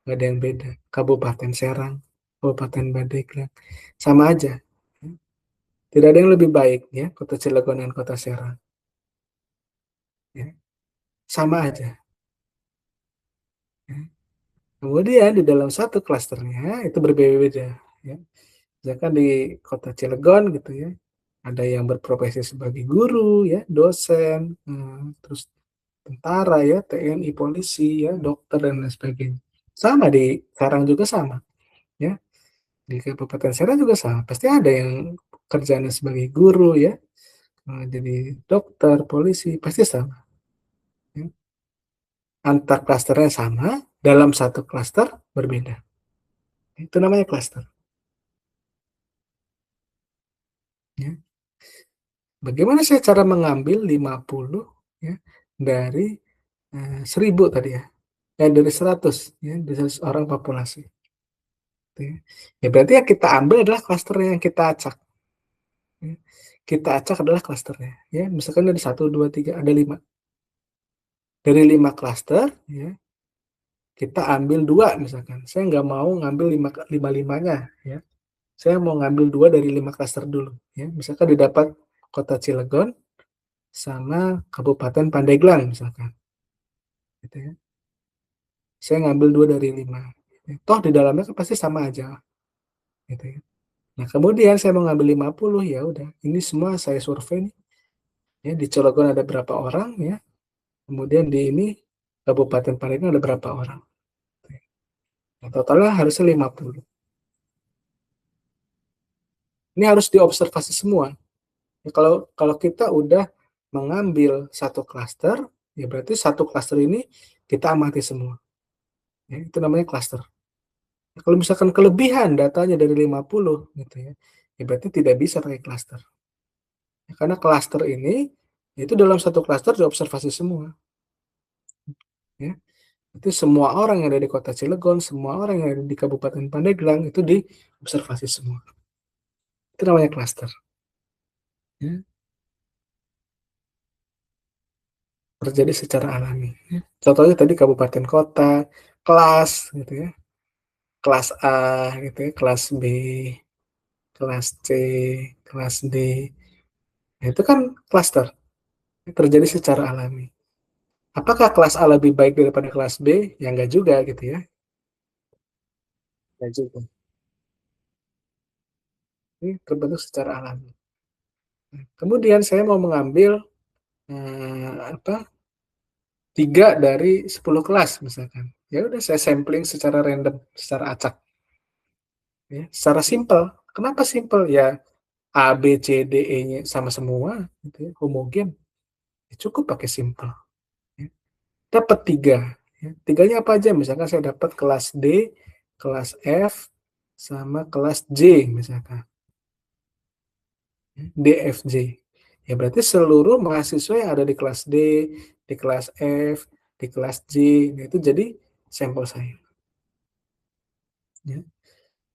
Speaker 1: nggak ada yang beda. Kabupaten Serang, Kabupaten Pandeglang, sama aja. Ya. Tidak ada yang lebih baik ya, Kota Cilegon dan Kota Serang. Ya. Sama aja. Ya. Kemudian di dalam satu klasternya itu berbeda-beda. Ya. Misalkan di Kota Cilegon gitu ya, ada yang berprofesi sebagai guru ya, dosen, terus tentara ya, TNI, polisi ya, dokter dan lain sebagainya. Sama di Serang juga sama ya, di Kabupaten Serang juga sama. Pasti ada yang kerjanya sebagai guru ya, jadi dokter, polisi, pasti sama. Ya. Antar klasternya sama, dalam satu klaster berbeda. Itu namanya klaster. Ya. Bagaimana saya cara mengambil 50 ya, dari 1000 tadi ya, dari 100 ya, dari 100 orang populasi. Gitu ya. Ya berarti yang kita ambil adalah klasternya yang kita acak. Ya. Kita acak adalah klasternya. Ya, misalkan ada 1, 2, 3, ada 5. Dari 5 klaster, ya, kita ambil 2 misalkan. Saya nggak mau ngambil 5-limanya. Ya. Saya mau ngambil 2 dari 5 klaster dulu. Ya. Misalkan didapat Kota Cilegon sama Kabupaten Pandeglang misalkan. Gitu ya. Saya ngambil 2 dari 5. Toh di dalamnya kan pasti sama aja. Gitu ya. Nah, kemudian saya mau ngambil 50, ya udah. Ini semua saya survei nih. Ya, di Cilegon ada berapa orang ya. Kemudian di ini Kabupaten Pandeglang ada berapa orang. Nah, totalnya harusnya 50. Ini harus diobservasi semua. Ya, kalau kita udah mengambil satu klaster, ya berarti satu klaster ini kita amati semua. Ya, itu namanya klaster. Kalau misalkan kelebihan datanya dari 50 gitu ya, ya berarti tidak bisa pakai klaster. Ya, karena klaster ini itu dalam satu klaster diobservasi semua. Ya. Itu semua orang yang ada di Kota Cilegon, semua orang yang ada di Kabupaten Pandeglang itu diobservasi semua. Itu namanya klaster. Ya. Terjadi secara alami. Ya. Contohnya tadi kabupaten kota, kelas gitu ya. Kelas A gitu ya, kelas B, kelas C, kelas D. Nah, itu kan klaster, terjadi secara alami. Apakah kelas A lebih baik daripada kelas B? Ya enggak juga gitu ya. Enggak juga. Ini terbentuk secara alami. Kemudian saya mau mengambil apa 3 dari 10 kelas misalkan. Ya udah saya sampling secara random, secara acak. Ya, secara simpel. Kenapa simpel? Ya A, B, C, D, E-nya sama semua, gitu ya, homogen. Ya, cukup pakai simpel. Ya. Dapat 3. Ya. Tiganya apa aja? Misalkan saya dapat kelas D, kelas F, sama kelas J misalkan. D, F, J. Ya berarti seluruh mahasiswa yang ada di kelas D, di kelas F, di kelas J, nah itu jadi sampel saya. Ya.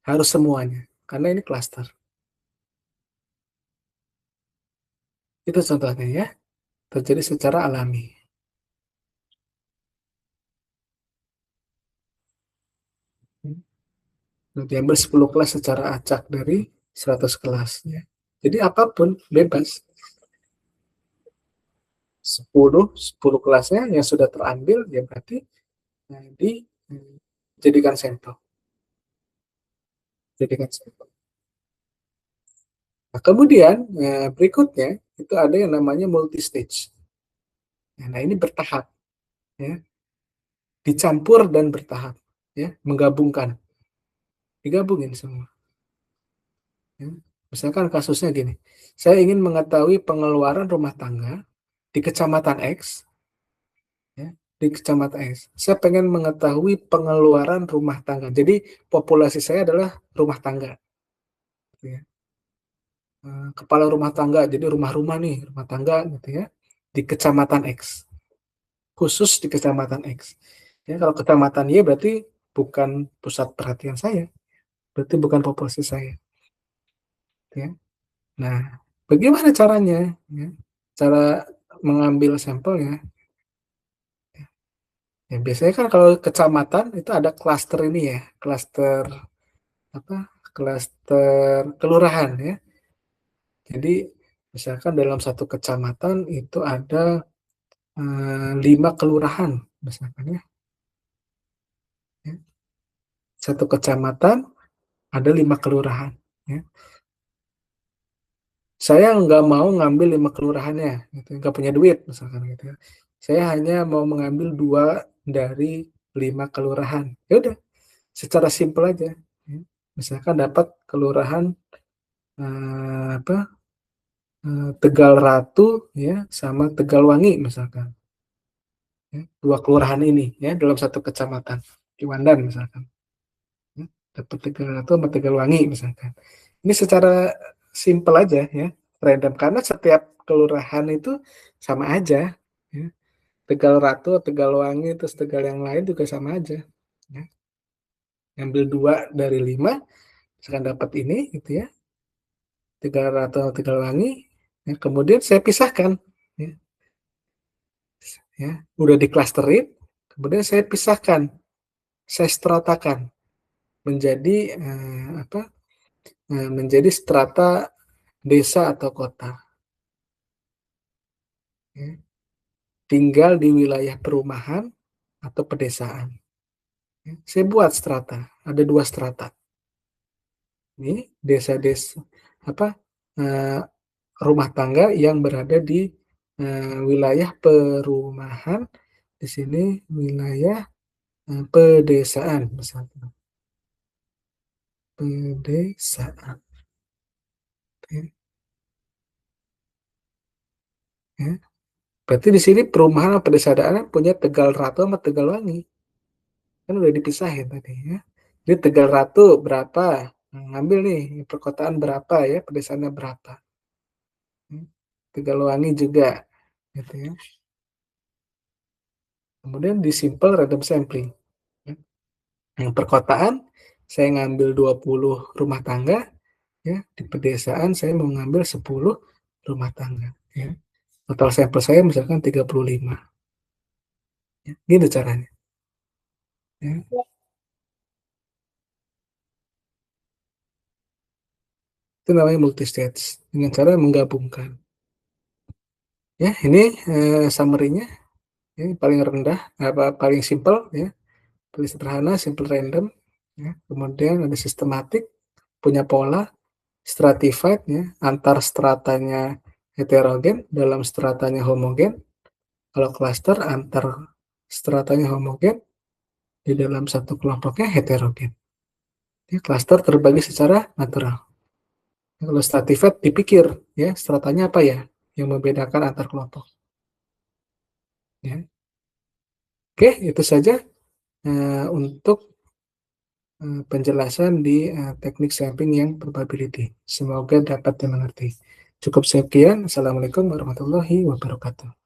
Speaker 1: Harus semuanya, karena ini klaster. Itu contohnya ya, terjadi secara alami. Diambil 10 kelas secara acak dari 100 kelas. Ya. Jadi apapun bebas. 10 kelasnya yang sudah terambil, ya berarti dijadikan sampel. Jadikan sampel. Nah, kemudian berikutnya itu ada yang namanya multi stage. Nah ini bertahap, ya, dicampur dan bertahap, ya, menggabungkan, digabungin semua. Ya. Misalkan kasusnya gini, saya ingin mengetahui pengeluaran rumah tangga di Kecamatan X, ya, di Kecamatan X. Saya pengen mengetahui pengeluaran rumah tangga. Jadi populasi saya adalah rumah tangga. Gitu ya. Kepala rumah tangga, jadi rumah-rumah nih, rumah tangga gitu ya, di Kecamatan X. Khusus di Kecamatan X. Ya, kalau kecamatan Y berarti bukan pusat perhatian saya, berarti bukan populasi saya, ya. Nah, bagaimana caranya, ya? Cara mengambil sampelnya, ya biasanya kan kalau kecamatan itu ada klaster ini ya, klaster apa? Klaster kelurahan ya. Jadi misalkan dalam satu kecamatan itu ada 5 kelurahan misalkan ya. Ya. Satu kecamatan ada 5 kelurahan. Ya. Saya nggak mau ngambil 5 kelurahannya, gitu. Nggak punya duit misalkan gitu ya. Saya hanya mau mengambil 2 dari 5 kelurahan. Ya udah, secara simpel aja. Ya. Misalkan dapat kelurahan apa Tegal Ratu ya sama Tegalwangi misalkan. Ya. Dua kelurahan ini ya dalam satu kecamatan. Ciwandan misalkan. Ya. Dapat Tegal Ratu sama Tegalwangi misalkan. Ini secara simpel aja ya, random karena setiap kelurahan itu sama aja. Ya. Tegal Ratu, Tegalwangi, terus Tegal yang lain juga sama aja. Ya. Ambil 2 dari 5, misalkan dapat ini gitu ya, Tegal Ratu, Tegalwangi, ya, kemudian saya pisahkan. Ya. Ya. Udah diklasterin, kemudian saya pisahkan, saya stratakan menjadi menjadi strata desa atau kota. Ya. Tinggal di wilayah perumahan atau pedesaan. Ya. Saya buat strata, ada 2 strata. Ini desa-desa apa eh, rumah tangga yang berada di wilayah perumahan, di sini wilayah pedesaan misalnya. Pedesaan. Ya, ya. Berarti di sini perumahan atau pedesaan punya Tegal Ratu sama Tegalwangi. Kan udah dipisahin tadi ya. Jadi Tegal Ratu berapa? Nah, ngambil nih perkotaan berapa ya, pedesaannya berapa. Ya. Tegalwangi juga gitu ya. Kemudian di simple random sampling. Ya. Yang perkotaan saya ngambil 20 rumah tangga, ya. Di pedesaan saya mau ngambil 10 rumah tangga, ya. Total sampel saya misalkan 35. Ya. Gitu caranya. Ya. Itu namanya multistage dengan cara menggabungkan. Ya, ini summary-nya. Ini paling rendah, paling simple, ya, paling sederhana, simple random. Ya. Kemudian ada sistematik, punya pola, stratified, ya, antar stratanya heterogen, dalam stratanya homogen. Kalau cluster antar stratanya homogen, di dalam satu kelompoknya heterogen. Ya, cluster terbagi secara natural. Kalau stratified dipikir, ya, stratanya apa ya yang membedakan antar kelompok. Ya. Oke, itu saja untuk penjelasan di teknik sampling yang probability. Semoga dapat dimengerti. Cukup sekian. Assalamualaikum warahmatullahi wabarakatuh.